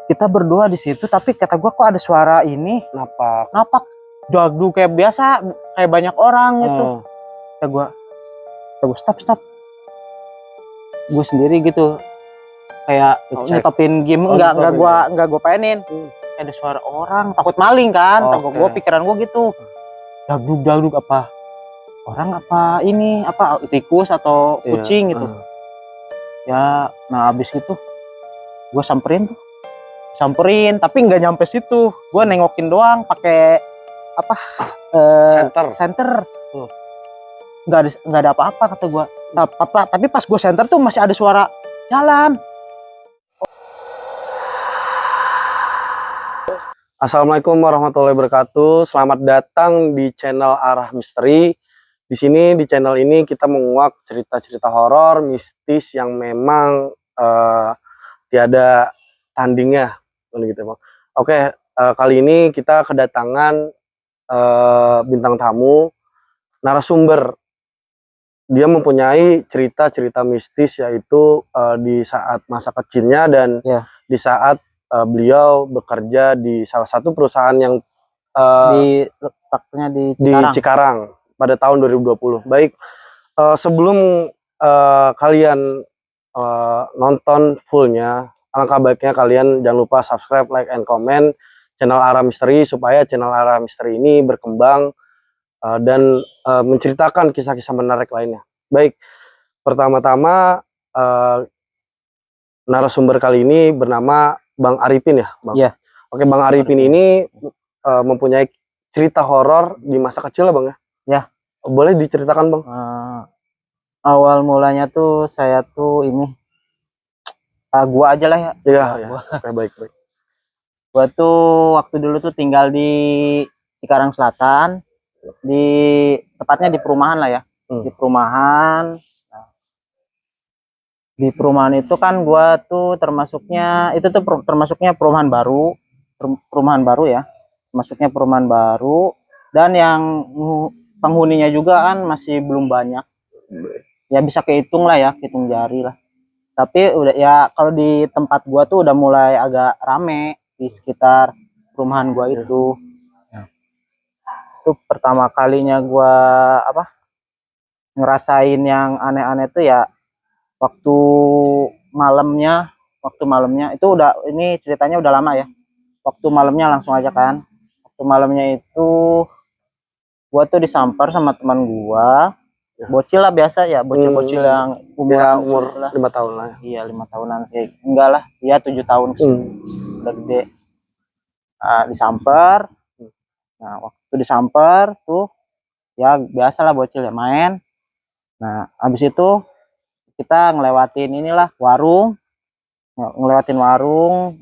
Kita berdua di situ, tapi kata gua kok ada suara ini, napak jagdu kayak biasa, kayak banyak orang gitu. Kata gua stop. Gue sendiri gitu, kayak nyetopin game, enggak gua painin. Ada suara orang, takut maling kan, takut gua, pikiran gua gitu. Jagdug apa? Orang apa ini, apa tikus atau kucing gitu. Ya, nah abis itu gua samperin, tapi nggak nyampe situ. Gue nengokin doang pakai apa center. Nggak ada apa-apa kata gue. Tapi pas gue center tuh masih ada suara jalan. Assalamualaikum warahmatullahi wabarakatuh. Selamat datang di channel Arah Misteri. Di sini di channel ini kita menguak cerita-cerita horor mistis yang memang tiada tandingnya. Gitu, Bang. Oke, kali ini kita kedatangan bintang tamu, narasumber. Dia mempunyai cerita-cerita mistis, yaitu di saat masa kecilnya dan di saat beliau bekerja di salah satu perusahaan yang letaknya di Cikarang pada tahun 2020. Baik, sebelum kalian nonton fullnya, alangkah baiknya kalian jangan lupa subscribe, like, and comment channel Arah Misteri supaya channel Arah Misteri ini berkembang dan menceritakan kisah-kisah menarik lainnya. Baik, pertama-tama narasumber kali ini bernama Bang Arifin ya, Bang? Iya. Oke, Bang Arifin ini mempunyai cerita horor di masa kecil ya, Bang ya? Ya. Boleh diceritakan, Bang? Awal mulanya tuh saya tuh ini, gua aja lah ya. Iya, ya. Oke, baik. Gua tuh waktu dulu tuh tinggal di Cikarang Selatan, tepatnya di perumahan lah ya. Di perumahan. Di perumahan itu kan gua tuh termasuknya perumahan baru ya. Masuknya perumahan baru, dan yang penghuninya juga kan masih belum banyak. Ya bisa kehitung lah ya, hitung jari lah. Tapi udah ya, kalau di tempat gua tuh udah mulai agak rame di sekitar perumahan gua itu. Itu pertama kalinya gua ngerasain yang aneh-aneh tuh ya waktu malamnya itu ini ceritanya udah lama ya. Waktu malamnya langsung aja kan. Waktu malamnya itu gua tuh disamper sama teman gua. Bocil lah biasa ya, bocil-bocil yang umur 5 tahun lah. Iya, 5 tahunan sih. Enggak lah, ya 7 tahun sih. Udah gede. Disamper. Nah, waktu disamper tuh ya biasalah bocil ya main. Nah, habis itu kita ngelewatin warung.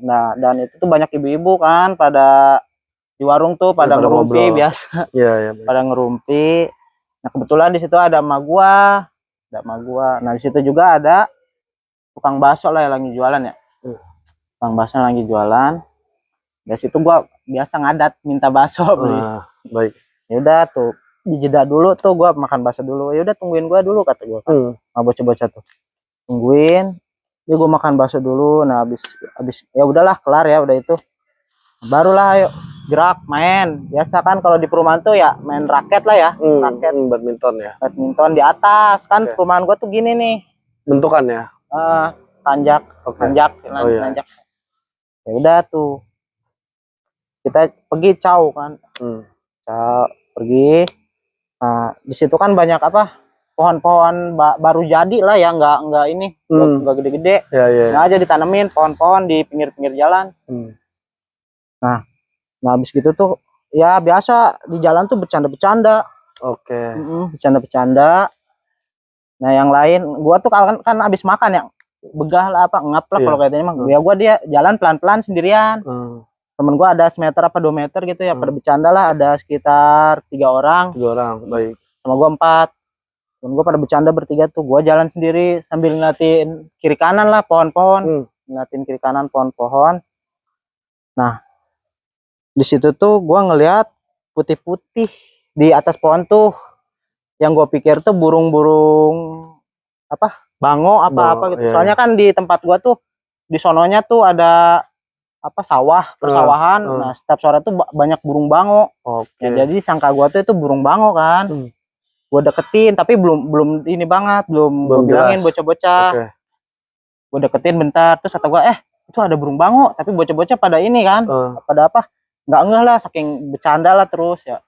Nah, dan itu tuh banyak ibu-ibu kan pada di warung tuh pada ngerumpi ngobrol. Biasa. Iya. Pada ngerumpi. Nah, kebetulan di situ ada emak gua. Nah, di situ juga ada tukang bakso lah yang lagi jualan ya. Tukang bakso yang lagi jualan. Dari situ gua biasa ngadat minta bakso. Baik. Ya udah tuh, dijeda dulu tuh gua makan bakso dulu. Ya udah tungguin gua dulu kata gua kan. Bocah-bocah tuh. Tungguin. Ya gua makan bakso dulu. Nah, habis ya udahlah kelar ya udah itu. Barulah ayo gerak main. Biasa kan kalau di perumahan tuh ya main raket lah ya. Raket badminton ya. Badminton di atas kan. Perumahan gua tuh gini nih. Bentukan ya. Tanjak. Nanjak. Ya udah tuh. Kita pergi caw kan. Caw pergi. Nah, di situ kan banyak pohon-pohon baru jadi lah ya, enggak ini, enggak gede-gede. Sengaja ditanemin pohon-pohon di pinggir-pinggir jalan. Nah, habis gitu tuh ya biasa di jalan tuh bercanda-bercanda. Oke. Bercanda-bercanda. Nah, yang lain gua tuh kan habis makan ya, begah lah ngap lah kalau katanya mah. Ya gua dia jalan pelan-pelan sendirian. Temen gua ada semeter 2 meter gitu ya, pada bercanda lah, ada sekitar 3 orang. 3 orang, baik. Sama gua 4. Temen gua pada bercanda bertiga tuh, gua jalan sendiri sambil ngeliatin kiri kanan lah pohon-pohon. Ngeliatin kiri kanan pohon-pohon. Nah, di situ tuh gua ngeliat putih-putih di atas pohon tuh. Yang gua pikir tuh burung-burung bango apa gitu. Soalnya kan di tempat gua tuh di sononya tuh ada apa sawah, persawahan. Nah, setiap sore tuh banyak burung bango. Oke. Ya, jadi sangka gua tuh itu burung bango kan. Gua deketin tapi belum ini banget, belum gua bilangin bocah-bocah. Gua deketin bentar, terus kata gua, itu ada burung bango, tapi bocah-bocah pada ini kan, pada apa? Nggak ngeh lah, saking bercanda lah terus ya.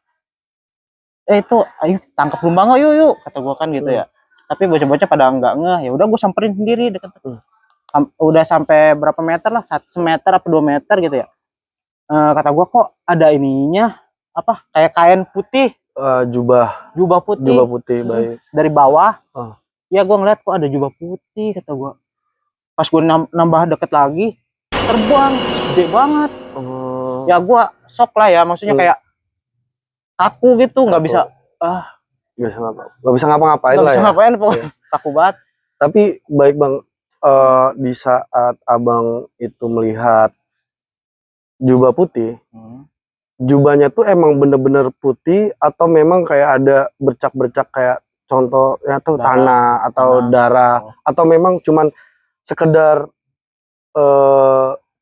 Itu ayo tangkap burung bango yuk, kata gua kan gitu ya. Tapi bocah-bocah pada nggak ngeh, ya udah gua samperin sendiri deket. Udah sampai berapa meter lah, 1 meter apa 2 meter gitu ya. Kata gua kok ada ininya, apa kayak kain putih, jubah putih baik. dari bawah. Ya gua ngeliat kok ada jubah putih, kata gua. Pas gua nambah deket lagi, terbang gede banget. Ya gua shock lah ya, maksudnya kayak kaku gitu, nggak bisa nggak bisa ngapa-ngapain lah ya. Ngapain pokoknya kaku banget. Tapi baik Bang, di saat abang itu melihat jubah putih, jubahnya tuh emang bener-bener putih atau memang kayak ada bercak-bercak kayak contoh ya tuh tanah atau darah, atau memang cuman sekedar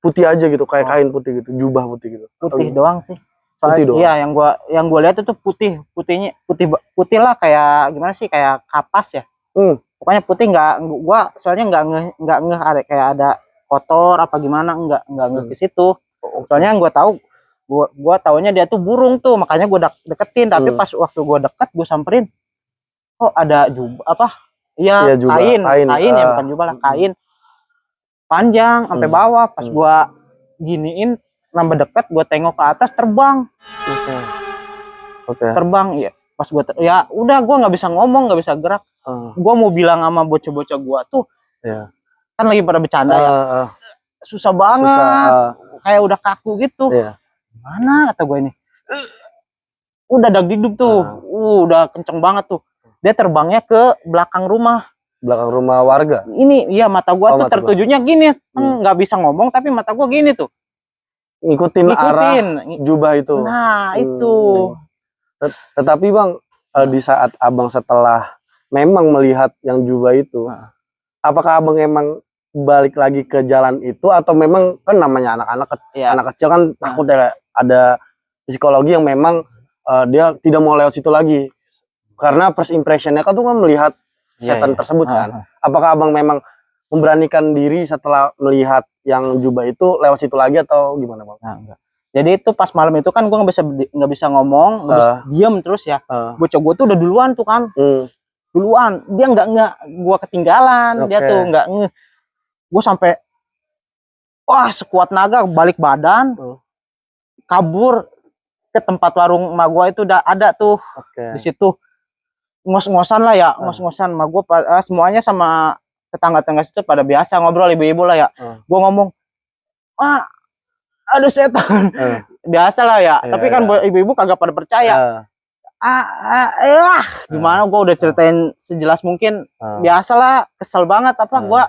putih aja gitu, kayak kain putih gitu, jubah putih gitu? Putih doang sih. Soalnya iya, yang gua lihat itu putih lah, kayak gimana sih, kayak kapas ya. Pokoknya putih, gua soalnya nggak ngeh ada kayak ada kotor apa gimana, nggak ngeh ke situ. Soalnya yang gua taunya dia tuh burung tuh, makanya gua deketin. Tapi pas waktu gua deket, gua samperin, kok ada jubah apa? Iya, kain ya, bukan jubah lah, kain panjang sampai bawah. Pas gua giniin, nambah deket, gua tengok ke atas, terbang. Terbang ya. Pas gua ya udah, gua nggak bisa ngomong, nggak bisa gerak. Gua mau bilang sama bocah-bocah gua tuh, kan lagi pada bercanda ya, susah banget, kayak udah kaku gitu. Mana kata gua ini, udah dagdikduk tuh, udah kenceng banget tuh. Dia terbangnya ke belakang rumah warga. Ini iya, mata gua tuh tertujunya gini, nggak bisa ngomong tapi mata gua gini tuh, ngikutin arah jubah itu. Nah itu. Tetapi Bang, di saat abang setelah memang melihat yang jubah itu, apakah abang emang balik lagi ke jalan itu, atau memang kan namanya anak kecil kan takut ya, ada psikologi yang memang dia tidak mau lewat situ lagi karena first impressionnya kan tuh kan melihat setan tersebut kan. Apakah abang memang memberanikan diri setelah melihat yang jubah itu lewat situ lagi atau gimana Bang? Nah, enggak. Jadi itu pas malam itu kan gue nggak bisa ngomong, nggak bisa diem terus ya. Bocah gue tuh udah duluan tuh kan, duluan. Dia nggak gue ketinggalan, dia tuh nggak gue sampai sekuat naga balik badan, kabur ke tempat warung emak gue itu, udah ada tuh di situ, ngos-ngosan lah ya, ngos-ngosan emak gue. Semuanya sama tetangga-tetangga situ pada biasa ngobrol, ibu-ibu lah ya. Gue ngomong, ada setan. Biasa lah ya. Tapi kan ibu-ibu kagak pada percaya. Gimana, gue udah ceritain sejelas mungkin. Biasalah, kesel banget. Gue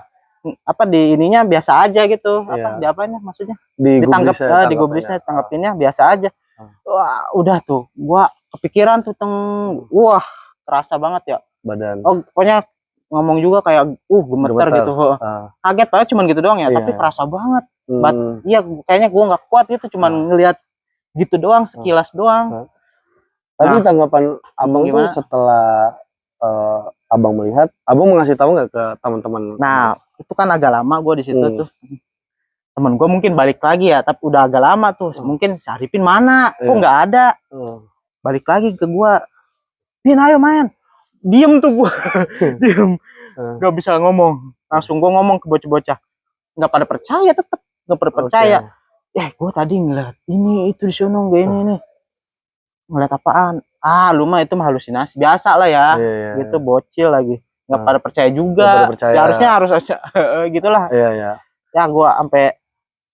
di ininya biasa aja gitu. Di apanya maksudnya? Ditanggap, digubrisnya, tanggapinnya biasa aja. Wah, udah tuh, gue kepikiran tuh, wah, terasa banget ya badan. Pokoknya ngomong juga kayak gemeter gitu. Kaget, padahal cuman gitu doang ya, tapi kerasa banget. Iya, kayaknya gue nggak kuat gitu, cuman ngelihat gitu doang, sekilas doang. Tapi tanggapan abang tuh setelah abang melihat, abang mau ngasih tahu nggak ke teman-teman? Nah, itu kan agak lama gue di situ tuh. Temen gue mungkin balik lagi ya, tapi udah agak lama tuh. Mungkin si Arifin mana? Kok nggak ada? Balik lagi ke gue, Pin ayo main. Diem tuh gue, diem, nggak bisa ngomong. Langsung gue ngomong ke bocah-bocah, nggak pada percaya, tetep nggak pada percaya. Gue tadi ngeliat ini itu di sono, gak ini nih. Ngeliat apaan? Lu mah itu mah halusinasi biasa lah ya. Gitu, bocil lagi, nggak pada percaya juga. Ya harus gitulah. Ya gue sampai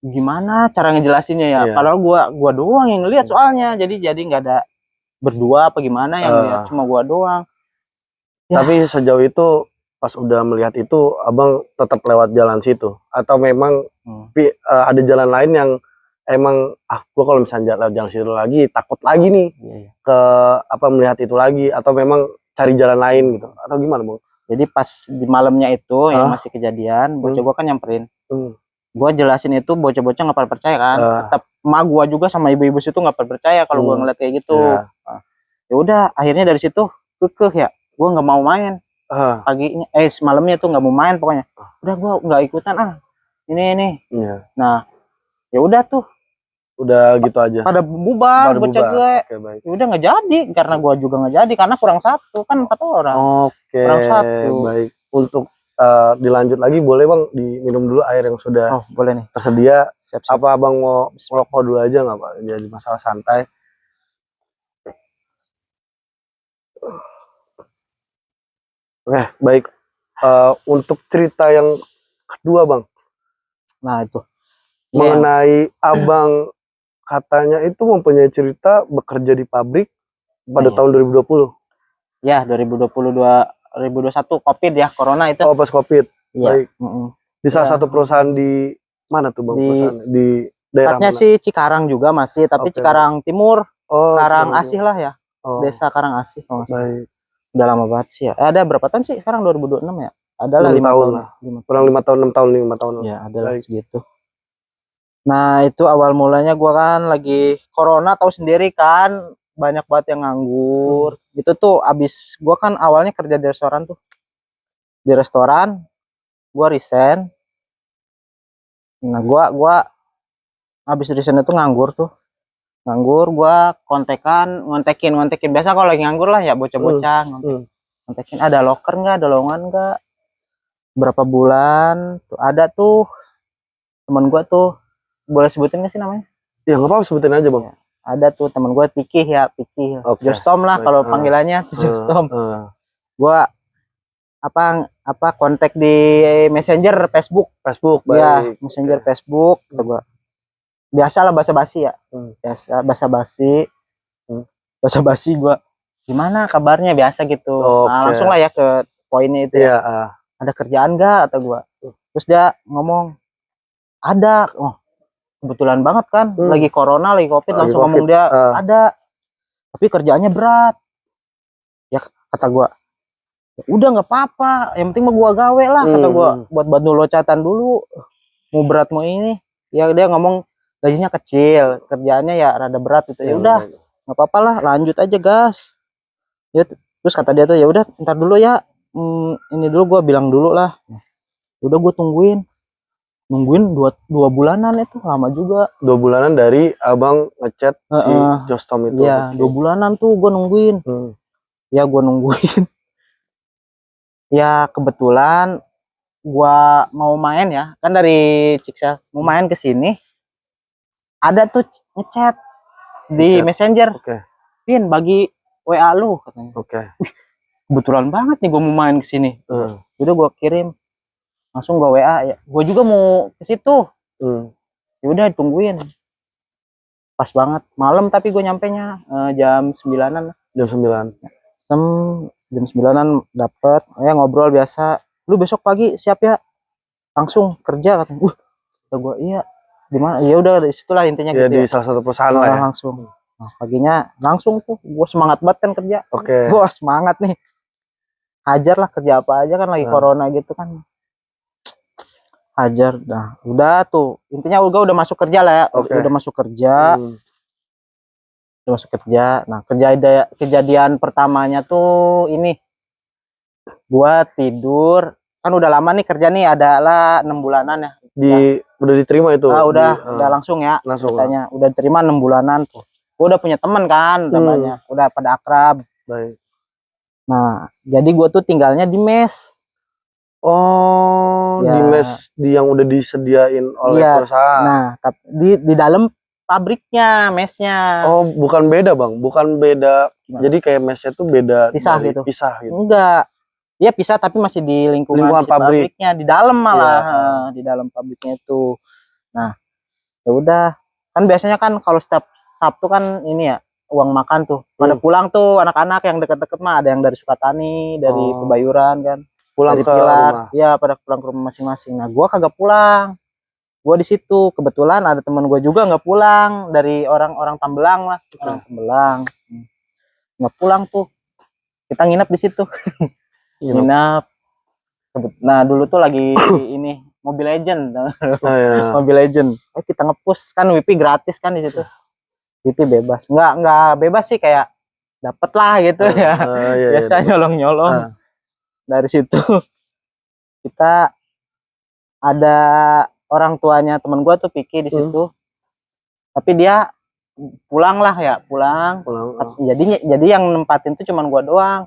gimana cara ngejelasinnya ya. Padahal gue doang yang ngeliat soalnya. Jadi nggak ada berdua apa gimana yang lihat, cuma gue doang. Tapi sejauh itu pas udah melihat itu, abang tetap lewat jalan situ atau memang ada jalan lain yang emang gua kalau misalnya lewat jalan situ lagi takut lagi nih ke melihat itu lagi, atau memang cari jalan lain gitu, atau gimana Bang? Jadi pas di malamnya itu yang masih kejadian, bocah gua kan nyamperin, Gua jelasin itu bocah-bocah nggak pada percaya kan. Tetap emak gua juga sama ibu-ibu situ nggak pada percaya kalau gua ngeliat kayak gitu. Nah, ya udah akhirnya dari situ kekeh ya, gua nggak mau main. Paginya semalamnya tuh nggak mau main pokoknya. Udah gua nggak ikutan ini. Nah ya udah tuh, udah gitu aja pada bubar bocah gue. Ya udah nggak jadi karena gua juga nggak jadi karena kurang satu kan 4 orang. Kurang satu. Baik, untuk dilanjut lagi boleh bang, diminum dulu air yang sudah boleh nih tersedia. siap. Apa abang mau ngerokok dulu aja nggak pak, jadi masalah santai. Oke baik, untuk cerita yang kedua bang, nah itu mengenai abang katanya itu mempunyai cerita bekerja di pabrik pada tahun 2020. Ya 2021 COVID ya, corona itu. Pas COVID. Baik. Di salah satu perusahaan di mana tuh bang? Di daerah mana? Sih Cikarang juga masih, tapi Cikarang Timur. Karang Asih lah ya. Desa Karang Asih. Baik. Udah lama banget sih ya. Ada berapa tahun sih sekarang, 2026 ya? Adalah 5 tahun lah. Kurang 5 tahun, 6 tahun, 5 tahun. Ya adalah segitu. Nah itu awal mulanya gua kan lagi corona, tahu sendiri kan, banyak banget yang nganggur. Itu tuh abis gua kan awalnya kerja di restoran tuh. Di restoran gua resign. Nah gua abis resign itu nganggur tuh. Nganggur, gua ngontekin biasa kalau lagi nganggur lah ya, bocah-bocah ngontekin ada loker nggak, ada lowongan nggak, berapa bulan tuh ada tuh temen gua tuh, boleh sebutin nggak sih namanya? Ya nggak apa-apa, sebutin aja bang. Ada tuh temen gua Pikih. Jostom lah kalau panggilannya Jostom. Gua apa kontak di Messenger Facebook ya, Messenger Facebook kata gua. Biasalah basa-basi ya. Biasa basa-basi gua. Gimana kabarnya, biasa gitu. Nah, langsung lah ya ke poinnya itu ya. Ada kerjaan enggak kata gua. Terus dia ngomong, "Ada." Oh, kebetulan banget kan, lagi corona, lagi COVID, langsung ngomong dia, "Ada. Tapi kerjaannya berat." Ya kata gua, "Udah nggak apa-apa, yang penting mah gua gawe lah," kata gua. Buat bantu locatan dulu. Mau berat mau ini. Ya dia ngomong gajinya kecil, kerjaannya ya rada berat gitu. Ya udah, nggak apa-apa lah, lanjut aja gas. Ya terus kata dia tuh, ya udah ntar dulu ya, ini dulu gua bilang dulu lah. Udah gua nungguin 2 bulanan, itu lama juga. 2 bulanan dari abang ngechat si Jostom itu. Iya, 2 bulanan tuh gua nungguin. Ya gua nungguin. Ya kebetulan gua mau main ya, kan dari Ciksa mau main ke sini. Ada tuh ngechat di Messenger. Pin, bagi WA lu katanya. Kebetulan banget nih gua mau main ke sini. Udah gua kirim. Langsung gua WA ya. Gua juga mau ke situ. Ya udah ditungguin. Pas banget malam, tapi gue nyampenya jam 9-an. Jam 9. Jam 9-an dapet. Ya ngobrol biasa. Lu besok pagi siap ya? Langsung kerja katanya. Kata gue, iya. Gimana? Ya udah, disitulah intinya ya, gitu di salah satu perusahaan lah ya. Langsung. Nah, paginya langsung tuh gue semangat banget kan kerja. Gue semangat nih. Hajar lah, kerja apa aja kan lagi corona gitu kan. Hajar. Nah, udah tuh. Intinya udah masuk kerja lah ya. Udah masuk kerja. Udah masuk kerja. Nah, kejadian pertamanya tuh ini. Gua tidur. Kan udah lama nih kerja nih, adalah 6 bulanan ya. Udah diterima itu? Udah langsung ya. Katanya udah diterima 6 bulanan tuh. Gua udah punya temen kan, namanya. Udah pada akrab. Baik. Nah, jadi gua tuh tinggalnya di mes. Di mes yang udah disediain oleh perusahaan. Nah, di dalam pabriknya, mesnya. Bukan beda bang, bukan beda. Jadi kayak mesnya tuh beda, pisah gitu. Enggak. Iya pisah, tapi masih di lingkungan pabriknya, di dalam malah, di dalam pabriknya itu. Nah, ya udah. Kan biasanya kan kalau setiap Sabtu kan ini ya, uang makan tuh. Pada pulang tuh anak-anak yang deket-deket mah, ada yang dari Sukatani, dari Pebayuran kan. Pulang dari ke Pilar. Rumah. Ya, pada pulang ke rumah masing-masing. Nah, gua kagak pulang. Gua di situ. Kebetulan ada teman gua juga nggak pulang, dari orang-orang Tambelang lah, orang Tambelang. Nggak pulang tuh. Kita nginep di situ. Nginep. Nah, dulu tuh lagi ini Mobile Legend. Oh, iya. Mobile Legend. Kita nge-push kan WP gratis kan di situ. WP bebas. Enggak bebas sih, kayak dapet lah gitu ya. Iya, Biasa nyolong-nyolong. Dari situ kita ada orang tuanya temen gua tuh Piki di situ. Tapi dia pulang. Jadi yang nempatin tuh cuman gua doang.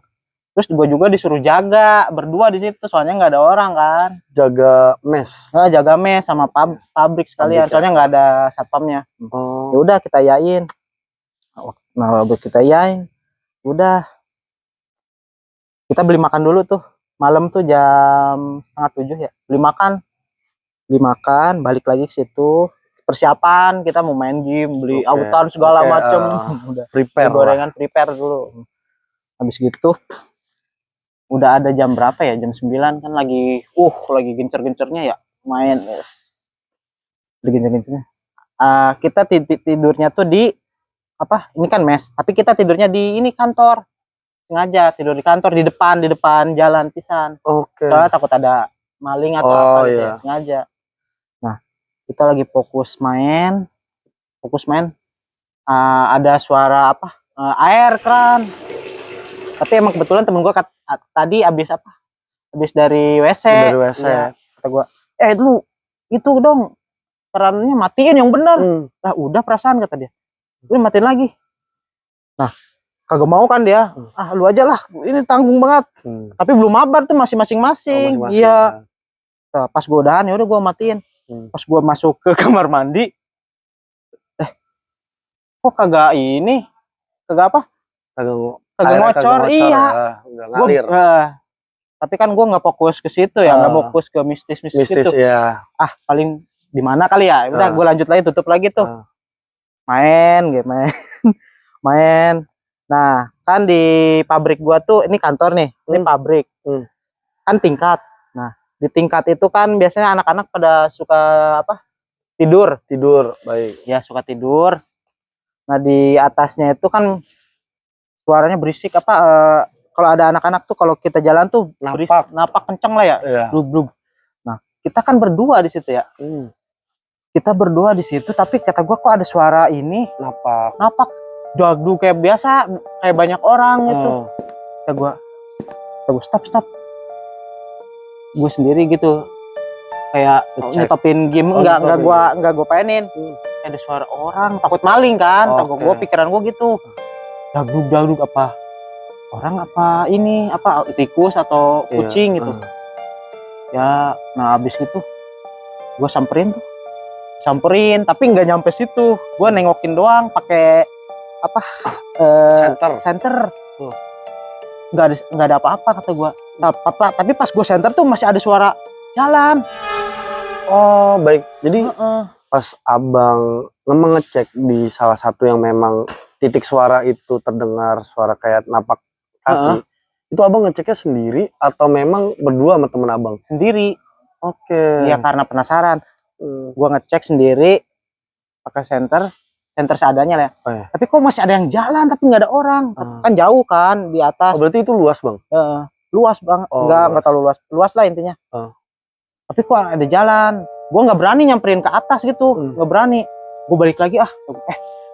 Terus gua juga disuruh jaga berdua di situ, soalnya nggak ada orang kan. Jaga mes. Nah, jaga mes sama pabrik sekalian, soalnya nggak ada satpamnya. Ya udah kita yain. Nah, kita yain. Udah. Kita beli makan dulu tuh. Malam tuh jam 6:30 ya. Beli makan, balik lagi ke situ. Persiapan kita mau main game, beli autan segala macem. Udah Prepare gorengan, prepare dulu. Habis gitu udah ada jam berapa ya, jam 9 kan, lagi gencer-gencernya ya main, yes. Gencer-gencernya kita tidurnya tuh di ini kan mes, tapi kita tidurnya di ini kantor, sengaja tidur di kantor, di depan jalan pisan. Soalnya takut ada maling atau apa gitu ya, sengaja. Nah, kita lagi fokus main, ada suara air keran. Tapi emang kebetulan temen gua tadi abis dari WC. Ya, kata gua, lu itu dong kerannya matiin yang bener. Lah udah perasaan, kata dia. Lu matiin lagi. Nah, kagak mau kan dia. Lu aja lah, ini tanggung banget. Tapi belum mabar tuh, masih masing-masing. Iya. Nah, pas gua udahan ya udah gua matiin. Pas gua masuk ke kamar mandi, kok kagak ngocor. Iya. Ngalir. Tapi kan gue nggak fokus ke situ ya, nggak fokus ke mistis itu. Ya. Paling di mana kali ya. Udah gue lanjut lagi, tutup lagi tuh. Main. Nah, kan di pabrik gua tuh, ini kantor nih, ini pabrik. Kan tingkat. Nah, di tingkat itu kan biasanya anak-anak pada suka tidur. Baik. Ya, suka tidur. Nah, di atasnya itu kan suaranya berisik kalau ada anak-anak tuh, kalau kita jalan tuh napak kenceng lah ya. Blub. Nah, kita kan berdua di situ ya. Kita berdua di situ, tapi kata gua kok ada suara ini napak dagdu kayak biasa, kayak banyak orang gitu. Kata gua stop. Gue sendiri gitu, kayak nyetopin game. Enggak gua painin. Ada suara orang, takut maling kan. Gua pikiran gua gitu. Dagdug apa orang, tikus atau kucing gitu. Ya, nah habis itu gue samperin tapi nggak nyampe situ. Gue nengokin doang pakai center. Nggak ada apa-apa, kata gue. Tapi pas gue center tuh masih ada suara jalan. Oh baik, jadi pas abang ngecek di salah satu yang memang titik suara itu terdengar suara kayak napak kaki, itu abang ngeceknya sendiri atau memang berdua sama temen abang? Sendiri. Iya, karena penasaran. Gua ngecek sendiri pakai center seadanya lah ya. Tapi kok masih ada yang jalan tapi nggak ada orang. Kan jauh kan di atas. Berarti itu luas bang? Luas bang. Nggak terlalu luas lah intinya. Tapi kok ada jalan. Gua nggak berani nyamperin ke atas gitu, nggak berani. Gue balik lagi,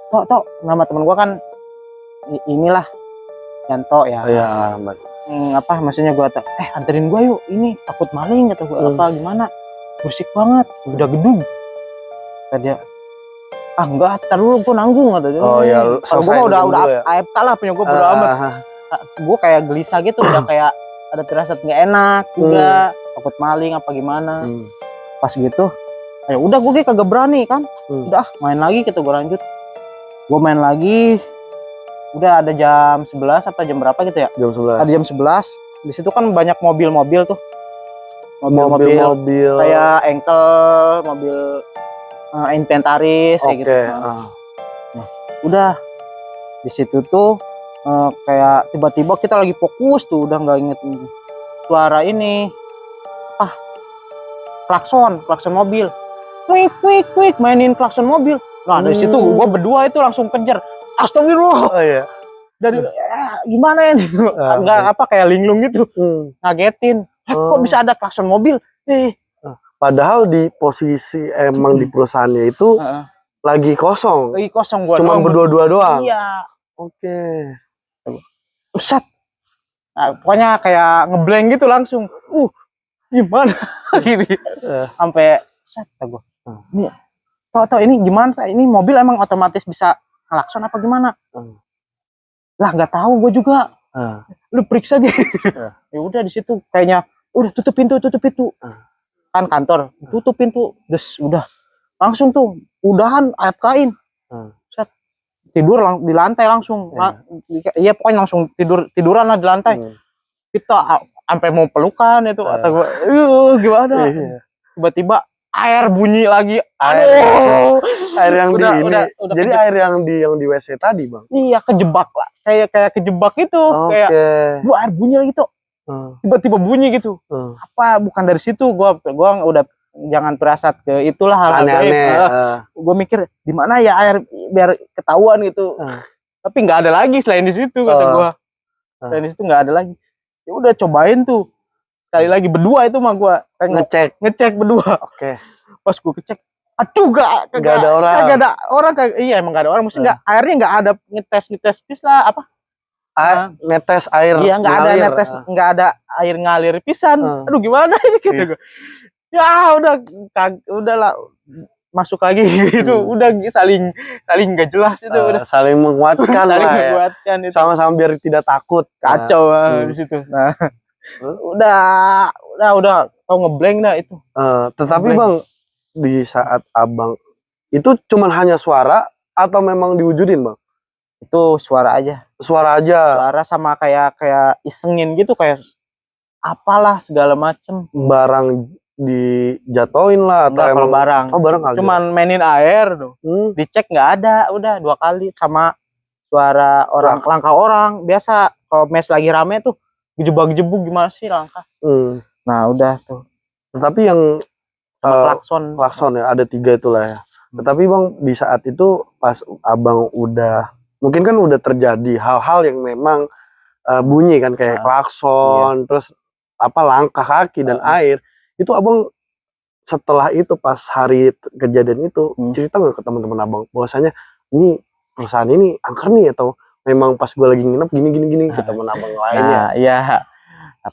Tok, nama temen gua kan inilah Yanto ya. Iya, baik. Maksudnya gua anterin gua yuk, ini takut maling, kata gua. Gimana, berisik banget, udah gedung. Tadi enggak, tar dulu gua nanggung, kata dia. Kalau gua udah AFK lah, punya gua bodo amat. Gua kayak gelisah gitu, udah kayak ada firasat nggak enak juga, takut maling apa gimana. Pas gitu, ya udah gue kagak berani kan. Udah main lagi, kita gue lanjut. Gue main lagi, udah ada jam 11 apa jam berapa gitu ya? Jam 11. Ada jam 11. Di situ kan banyak mobil-mobil tuh. Mobil kayak engkel, mobil inventaris kayak gitu. Nah, udah di situ tuh kayak tiba-tiba kita lagi fokus tuh, udah nggak inget suara ini klakson mobil. Quick mainin klakson mobil. Nah, dari situ gua berdua itu langsung kejar. Astagfirullah. Dari gimana ya? Enggak kayak linglung gitu. Ngagetin. Kok bisa ada klakson mobil? Padahal di posisi emang di perusahaannya itu lagi kosong. Lagi kosong gua. Cuman berdua-dua doang. Iya. Oke. Set. Nah, pokoknya kayak ngeblank gitu langsung. Gimana? Gini. Sampai set gua. Ini tau ini gimana? Ini mobil emang otomatis bisa ngelakson apa gimana? Lah nggak tahu gue juga. Lu periksa gitu. Ya udah di situ kayaknya udah tutup pintu. Kan kantor tutup pintu. Terus udah langsung tuh udahan AFK-in. Set. Tidur di lantai langsung. Iya pokoknya langsung tiduran lah di lantai. Kita sampai mau pelukan itu kata gue. Gimana? Tiba-tiba air bunyi lagi. Air yang udah jadi air yang di WC tadi, Bang. Iya, kejebak lah. Kayak kejebak itu. Kayak air bunyi lagi tuh. Tiba-tiba bunyi gitu. Apa bukan dari situ? Gua udah jangan perasat ke itulah hal-hal aneh-aneh. Gue mikir di mana ya air biar ketahuan gitu. Tapi nggak ada lagi selain di situ kata gua. Selain di situ nggak ada lagi. Ya udah cobain tuh. Sekali lagi berdua itu mah gua ngecek berdua. Pas gua ngecek, aduh gak ada orang. Gak ada orang iya emang gak ada orang. Mesti airnya nggak ada ngetes bis lah apa? Netes air. Iya nggak ada netes, nggak ada air ngalir pisan. Aduh gimana ini gitu gua. Ya udahlah masuk lagi gitu. Udah saling nggak jelas itu udah. Saling menguatkan saling lah ya. menguatkan itu. Sama-sama biar tidak takut. Kacau di situ. Nah, udah tau ngeblank dah itu. Tetapi Bang, di saat Abang itu cuman hanya suara atau memang diwujudin, Bang? Itu suara aja. Suara sama kayak isengin gitu, kayak apalah segala macem. Barang dijatoin lah atau kalau barang. Cuman mainin air tuh. Dicek nggak ada, udah 2 kali sama suara orang langkah orang. Biasa kalau mes lagi rame tuh gejebak-gejebuk gimana sih langkah. Nah, udah tuh. Tetapi yang klakson ya ada 3 itulah ya. Tetapi Bang di saat itu pas Abang udah mungkin kan udah terjadi hal-hal yang memang bunyi kan kayak klakson, terus apa langkah kaki dan air. Itu Abang setelah itu pas hari kejadian itu cerita nggak ke teman-teman Abang bahwasanya ini perusahaan ini angker nih atau memang pas gue lagi nginep gini ke teman Abang lainnya? Iya. Nah,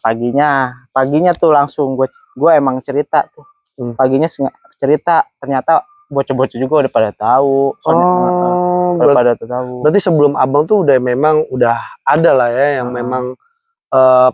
paginya tuh langsung gue emang cerita tuh. Paginya cerita ternyata bocah-bocah juga udah pada tahu. Berarti sebelum Abang tuh udah ada lah ya yang memang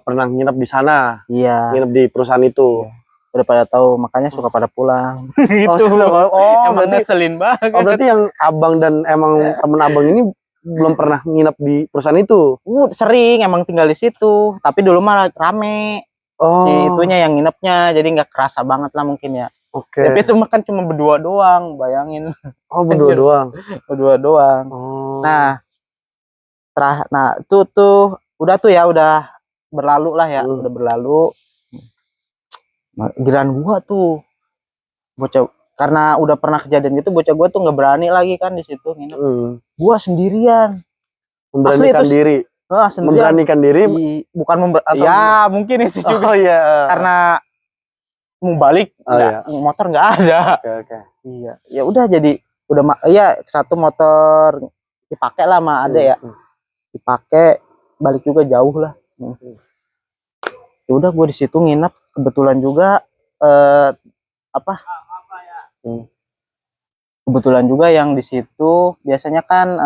pernah nginep di sana. Iya. Nginep di perusahaan itu. Iya. Udah pada tahu, makanya suka pada pulang. Gitu. Emang ngeselin banget. Berarti yang Abang dan emang temen Abang ini belum pernah nginep di perusahaan itu? Sering emang tinggal di situ, tapi dulu malah rame. Si itunya yang nginepnya, jadi nggak kerasa banget lah mungkin ya. Tapi itu kan cuma berdua doang, bayangin. Berdua doang. Berdua doang. Nah, tuh udah berlalu lah ya, udah berlalu. Giliran gua tuh bocah, karena udah pernah kejadian gitu, bocah gua tuh nggak berani lagi kan di situ nginep. Gua sendirian. Memberanikan diri. Memberanikan diri bukan ya mungkin itu juga. Karena mau balik motor nggak ada. Iya, ya udah jadi satu motor dipakai lah sama ada ya. Dipakai balik juga jauh lah. Ya udah gue di situ nginep, kebetulan juga kebetulan juga yang di situ biasanya kan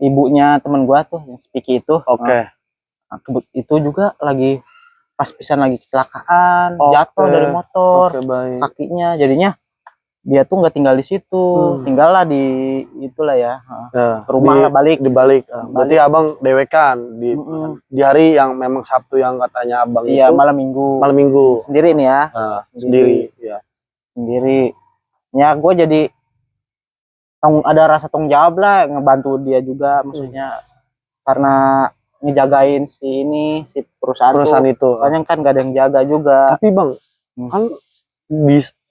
ibunya temen gue tuh yang Spiki itu. Itu juga lagi pas pisan lagi kecelakaan, jatuh dari motor, kakinya, jadinya dia tuh nggak tinggal di situ, tinggal lah di itulah ya, rumah lah balik. Berarti Abang dewekan di hari yang memang Sabtu yang katanya Abang itu. Malam minggu. Sendiri nih ya. Sendiri. Ya gue jadi ada rasa tanggung jawab lah, ngebantu dia juga, maksudnya karena ngejagain si perusahaan itu. Soalnya kan gak ada yang jaga juga. Tapi Bang,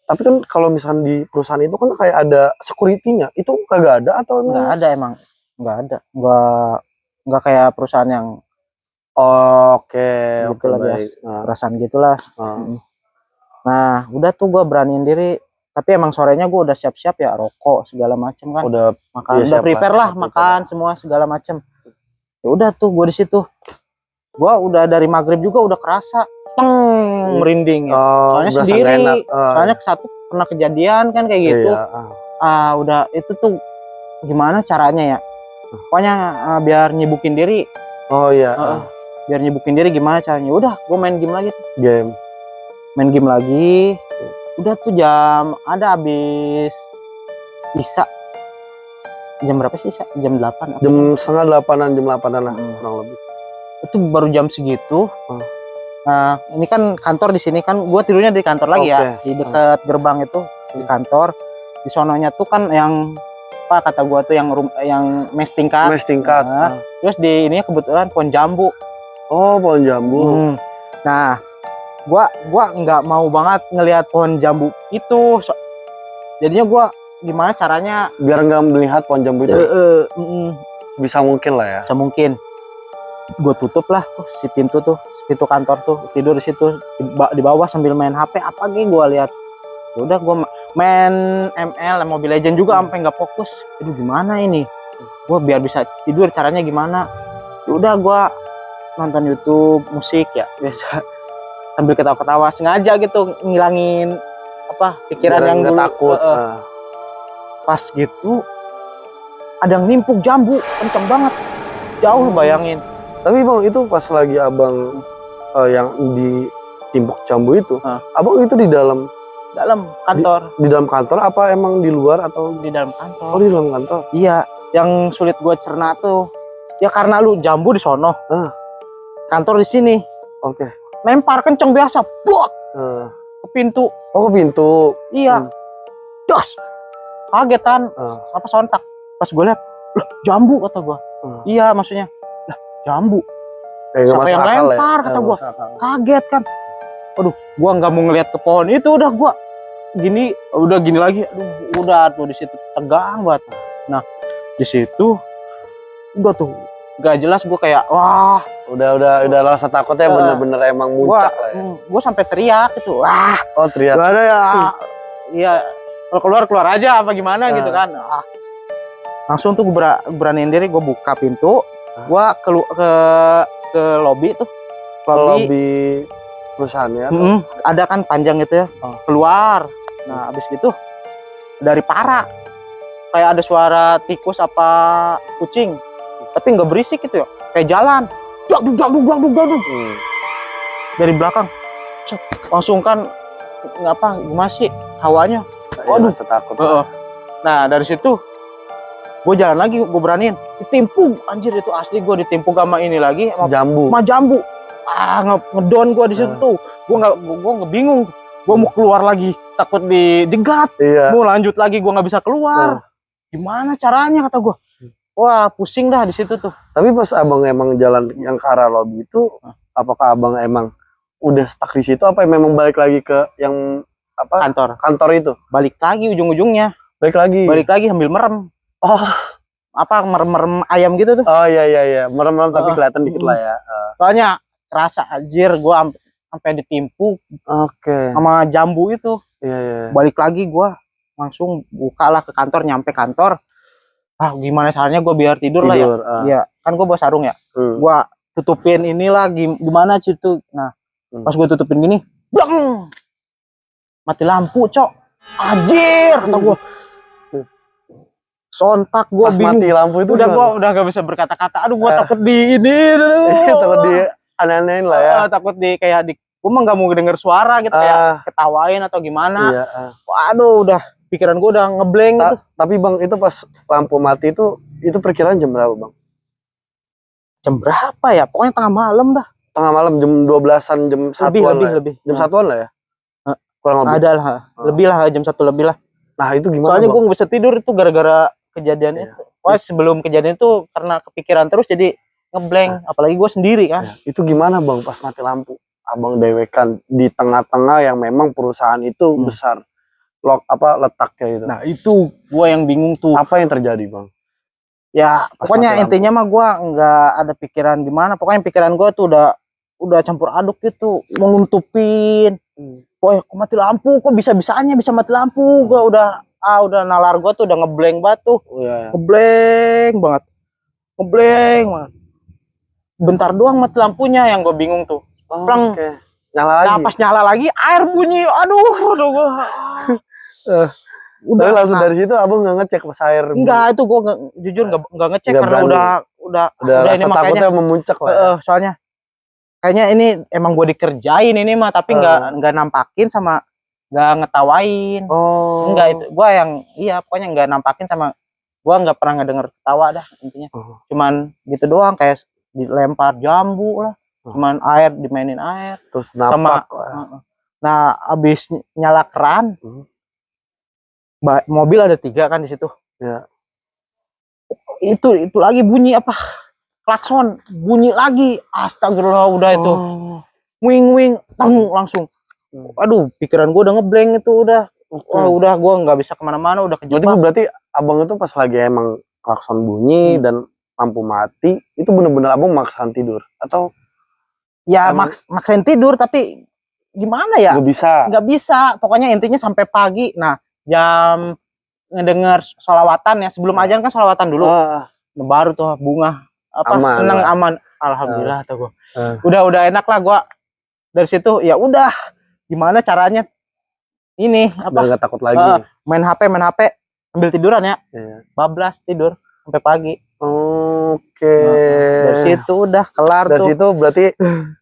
tapi kan kalau misalnya di perusahaan itu kan kayak ada security-nya, itu kagak ada atau nggak ada emang? Nggak ada, nggak kayak perusahaan yang oke biasa, perasaan gitulah. Nah udah tuh gue beraniin diri, tapi emang sorenya gue udah siap-siap ya, rokok segala macem kan, Udah makan iya, udah siap prepare lah, prepare. makan semua segala macem. Ya udah tuh gue di situ, gue udah dari maghrib juga udah kerasa merinding ya. Soalnya berasa sendiri, nggak enak. soalnya satu pernah kejadian kan kayak gitu. Iya, Udah itu tuh gimana caranya ya, pokoknya biar nyibukin diri. oh iya, Biar nyibukin diri gimana caranya, udah gue main game lagi tuh. game lagi udah tuh jam ada habis Isa, jam berapa sih Isa? Jam 8 apa? jam setengah 8-an, jam 8-an lah kurang lebih. Itu baru jam segitu. Nah ini kan kantor di sini kan, gue tidurnya di kantor lagi ya, di dekat gerbang itu di kantor. Di sononya tuh kan yang apa kata gue tuh yang mes tingkat. Terus di ininya kebetulan pohon jambu. Pohon jambu. Nah gua nggak mau banget ngelihat pohon jambu itu, jadinya gua gimana caranya biar nggak melihat pohon jambu itu. Bisa mungkin lah ya. Semungkin gue tutup lah tuh si pintu kantor tuh, tidur di situ di bawah sambil main HP apa gitu gue lihat. Udah gue main ML Mobile Legend juga sampai nggak fokus. Aduh gimana ini, gue biar bisa tidur caranya gimana. Udah gue nonton YouTube musik ya biasa, sambil ketawa-ketawa sengaja gitu ngilangin apa pikiran biar yang dulu takut. Pas gitu ada yang nimpuk jambu kenceng banget, jauh bayangin. Tapi bang itu pas lagi abang yang ditimpuk jambu itu, abang itu di dalam kantor. Di dalam kantor apa emang di luar atau di dalam kantor? Oh di dalam kantor. Iya, yang sulit gue cerna tuh ya karena lu jambu di sono, kantor di sini. Oke. Lempar kenceng biasa, buak ke pintu. Oh ke pintu. Iya. Jos. Kaget kan? Apa sontak? Pas gue lihat, lah jambu kata gue. Iya maksudnya, lah jambu. Siapa yang lempar ya? Kata gue. Kaget kan. Aduh, gue nggak mau ngeliat ke pohon itu, udah gue gini lagi. Aduh, udah tuh di situ tegang banget. Nah, di situ udah tuh gak jelas gue kayak wah, udah rasa takutnya bener-bener emang muncak lah ya. Gue sampai teriak gitu. Wah, teriak. Gak ada ya. Iya, kalau keluar aja apa gimana gitu kan. Langsung tuh gue beraniin diri, gue buka pintu, gue ke lobby tuh. Lobby perusahaannya ada kan panjang gitu ya. Keluar. Nah, abis gitu dari para kayak ada suara tikus apa kucing, tapi nggak berisik gitu ya, kayak jalan jaduk. Dari belakang langsung kan ngapa gimana sih hawanya, waduh takut. Nah dari situ gue jalan lagi, gue beraniin, ditimpuk anjir, itu asli gue ditimpuk sama ini lagi sama jambu. Ngedon gue di situ tuh, gue nggak bingung, gue mau keluar lagi takut dijegat, mau lanjut lagi gue nggak bisa keluar. Gimana caranya kata gue, wah pusing dah di situ tuh. Tapi pas abang emang jalan yang ke arah lobby itu, apakah abang emang udah stuck di situ apa memang balik lagi ke yang apa kantor itu? Balik lagi ujung-ujungnya. Balik lagi sambil merem. Apa merem ayam gitu tuh. Oh iya merem tapi kelihatan dikit lah ya. Soalnya kerasa anjir gue sampai ditimpuk sama jambu itu. Iya. Balik lagi gue langsung bukalah ke kantor, nyampe kantor. Gimana caranya gue biar tidur lah ya. Iya, kan gue bawa sarung ya. Gue tutupin inilah gimana situ. Nah, pas gue tutupin gini, blang! Mati lampu, cok. Anjir, kata gue. Sontak gue bingung. Mati lampu itu udah gak bisa berkata-kata. Aduh, gue takut di ini. Takut di aneh-anehin lah ya. Takut gue mah gak mau denger suara gitu, kayak ketawain atau gimana. Iya. Waduh, udah pikiran gue udah ngeblank gitu. Tapi bang, itu pas lampu mati itu perkiraan jam berapa bang? Jam berapa ya? Pokoknya tengah malam dah. Tengah malam, jam 12-an, jam 1-an lah. Lebih. Jam 1-an lah ya? Kurang lebih. Ada lah, lebih lah, jam 1 lebih lah. Nah itu gimana soalnya bang? Gue gak bisa tidur itu gara-gara kejadian itu. Sebelum kejadian itu karena kepikiran terus jadi ngeblank. Apalagi gue sendiri kan. Itu gimana bang pas mati lampu? Abang dewekan di tengah-tengah yang memang perusahaan itu besar. Letaknya itu. Nah itu gue yang bingung tuh. Apa yang terjadi bang? Ya pokoknya intinya mah gue nggak ada pikiran gimana. Pokoknya pikiran gue tuh udah campur aduk gitu, mau nutupin Wah, kok mati lampu? Kok bisa-bisanya bisa mati lampu? Gua udah nalar gua tuh udah ngeblank banget tuh. Oh, iya. Ngeblank banget. Ngeblank banget. Bentar doang mati lampunya, yang gue bingung tuh. Pleng. Oke. Nyala lagi. Nah, pas nyala lagi air bunyi. Aduh gua. Udah. Tapi langsung dari situ abang nggak ngecek pas air. Enggak, itu gua jujur nggak ngecek Nggak karena berani. udah rasa ini makanya takutnya memuncak lah. Ya. soalnya kayaknya ini emang gue dikerjain ini mah, tapi nggak nampakin sama nggak ngetawain. Oh. Enggak, itu gua yang pokoknya nggak nampakin sama gua, nggak pernah ngedenger ketawa dah intinya. Cuman gitu doang, kayak dilempar jambu lah, cuman air, dimainin air terus napak sama nah abis nyala keran, mobil ada 3 kan di situ ya. Itu lagi bunyi apa, klakson bunyi lagi, astagfirullah. Udah itu wing tang langsung. Aduh, pikiran gue udah ngeblank itu udah. Wah, udah gue nggak bisa kemana-mana, udah kejebak. Berarti abang itu pas lagi emang klakson bunyi dan lampu mati, itu bener-bener abang maksakan tidur atau ya maksain tidur, tapi gimana ya, nggak bisa pokoknya intinya sampai pagi. Nah, jam ngedenger sholawatan ya, sebelum ajan kan sholawatan dulu, baru tuh bunga apa aman, seneng lah. Aman, alhamdulillah tuh gua. Udah enak lah gua. Dari situ ya udah, gimana caranya ini apa, nggak takut lagi, main HP ambil tiduran ya, bablas tidur sampai pagi. Oke. Dari situ udah kelar. Dari situ berarti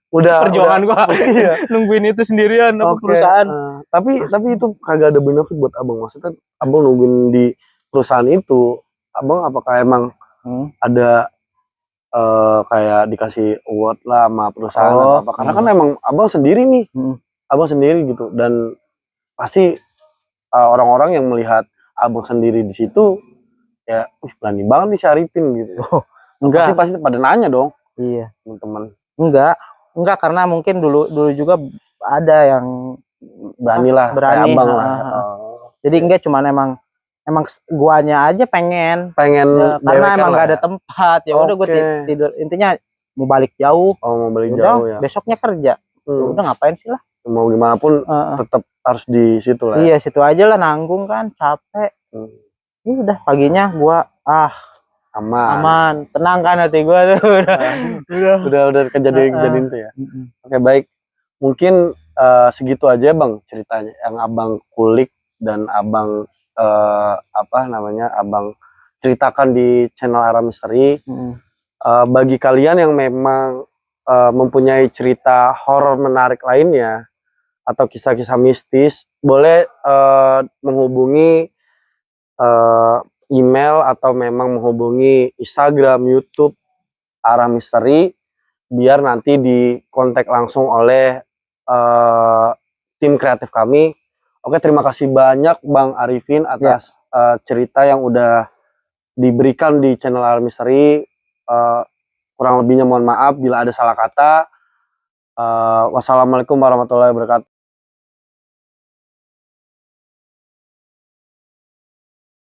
udah perjuangan gua nungguin itu sendirian apa perusahaan. Tapi itu kagak ada benefit buat abang, maksudnya abang nungguin di perusahaan itu, abang apakah emang ada kayak dikasih award lah sama perusahaan atau apa? Karena kan emang abang sendiri nih, abang sendiri gitu, dan pasti orang-orang yang melihat abang sendiri di situ ya, berani banget nih Syarifin gitu. Enggak, pasti pada nanya dong. Iya, teman-teman. Enggak, karena mungkin dulu juga ada yang berani abang lah. Jadi enggak, cuman emang guanya aja pengen ya, karena emang nggak ada tempat. Ya udah gue tidur, intinya mau balik jauh. Mau balik jauh ya. Besoknya kerja. Udah ngapain sih lah. Mau gimana pun tetap harus di situ lah. Iya, situ aja lah, nanggung kan, capek. Udah paginya gua aman, tenang kan hati gua tuh. Udah kejadian itu ya. Oke, baik. Mungkin segitu aja bang ceritanya yang abang kulik dan abang abang ceritakan di channel Arah Misteri. Bagi kalian yang memang mempunyai cerita horor menarik lainnya atau kisah-kisah mistis, boleh menghubungi email atau memang menghubungi Instagram, YouTube Arah Misteri, biar nanti dikontak langsung oleh tim kreatif kami. Oke, terima kasih banyak Bang Arifin atas cerita yang udah diberikan di channel Arah Misteri. Kurang lebihnya mohon maaf bila ada salah kata. Wassalamualaikum warahmatullahi wabarakatuh.